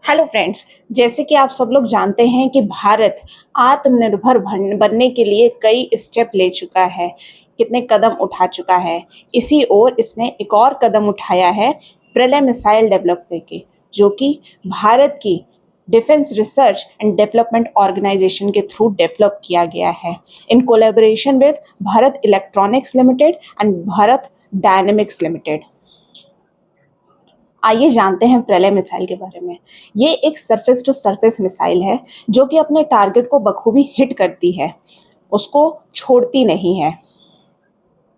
Hello friends, जैसे कि आप सब लोग जानते हैं कि भारत आत्मनिर्भर बनने के लिए कई स्टेप ले चुका है, कितने कदम उठा चुका है। इसी ओर इसने एक और कदम उठाया है प्रलय मिसाइल डेवलप करके, जो कि भारत की Defence Research and Development Organisation के थ्रू डेवलप किया गया है in collaboration with Bharat Electronics Limited and Bharat Dynamics Limited. आइए जानते हैं प्रलय मिसाइल के बारे में। ये एक सरफेस टू सरफेस मिसाइल है जो कि अपने टारगेट को बखूबी हिट करती है, उसको छोड़ती नहीं है।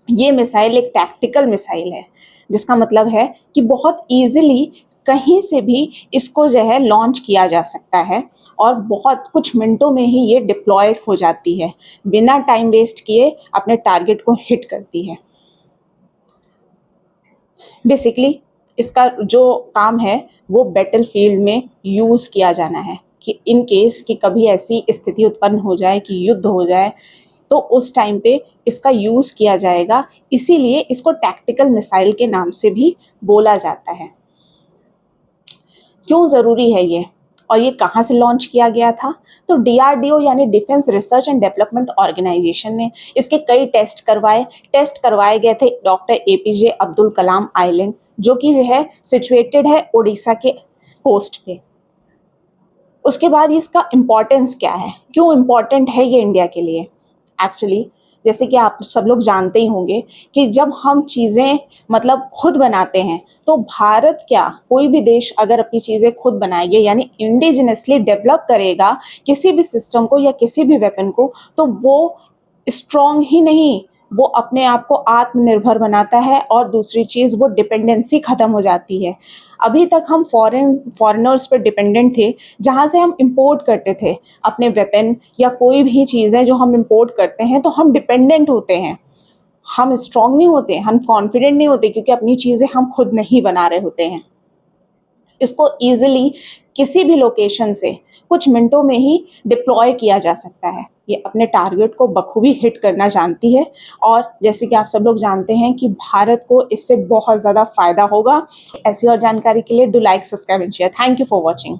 ये मिसाइल एक टैक्टिकल मिसाइल है, जिसका मतलब है कि बहुत इजीली कहीं से भी इसको जो है लॉन्च किया जा सकता है और बहुत कुछ मिनटों में ही ये डिप्लॉय हो जाती है, बिना टाइम वेस्ट किए अपने टारगेट को हिट करती है। बेसिकली इसका जो काम है वो बैटल फील्ड में यूज़ किया जाना है कि इन केस कि कभी ऐसी स्थिति उत्पन्न हो जाए कि युद्ध हो जाए तो उस टाइम पे इसका यूज़ किया जाएगा। इसीलिए इसको टैक्टिकल मिसाइल के नाम से भी बोला जाता है। क्यों ज़रूरी है ये और ये कहाँ से लॉन्च किया गया था? तो डीआरडीओ यानी Defence Research and Development Organisation ने इसके कई टेस्ट करवाए गए थे doctor APJ Abdul Kalam Island, जो कि जो है सिचुएटेड है उड़ीसा के कोस्ट पे। उसके बाद इसका इम्पोर्टेंस क्या है, क्यों इम्पोर्टेंट है ये इंडिया के लिए? एक्चुअली जैसे कि आप सब लोग जानते ही होंगे कि जब हम चीज़ें मतलब खुद बनाते हैं तो भारत क्या कोई भी देश अगर अपनी चीज़ें खुद बनाएगा यानी इंडिजिनसली डेवलप करेगा किसी भी सिस्टम को या किसी भी वेपन को, तो वो स्ट्रॉन्ग ही नहीं, वो अपने आप को आत्मनिर्भर बनाता है और दूसरी चीज़ वो डिपेंडेंसी ख़त्म हो जाती है। अभी तक हम फॉरेनर्स पर डिपेंडेंट थे, जहाँ से हम इंपोर्ट करते थे अपने वेपन या कोई भी चीज़ें जो हम इंपोर्ट करते हैं, तो हम डिपेंडेंट होते हैं, हम स्ट्रॉन्ग नहीं होते, हम कॉन्फिडेंट नहीं होते, क्योंकि अपनी चीज़ें हम खुद नहीं बना रहे होते हैं। इसको ईजिली किसी भी लोकेशन से कुछ मिनटों में ही डिप्लॉय किया जा सकता है। ये अपने टारगेट को बखूबी हिट करना जानती है और जैसे कि आप सब लोग जानते हैं कि भारत को इससे बहुत ज़्यादा फ़ायदा होगा। ऐसी और जानकारी के लिए do like, subscribe and share. Thank you for watching.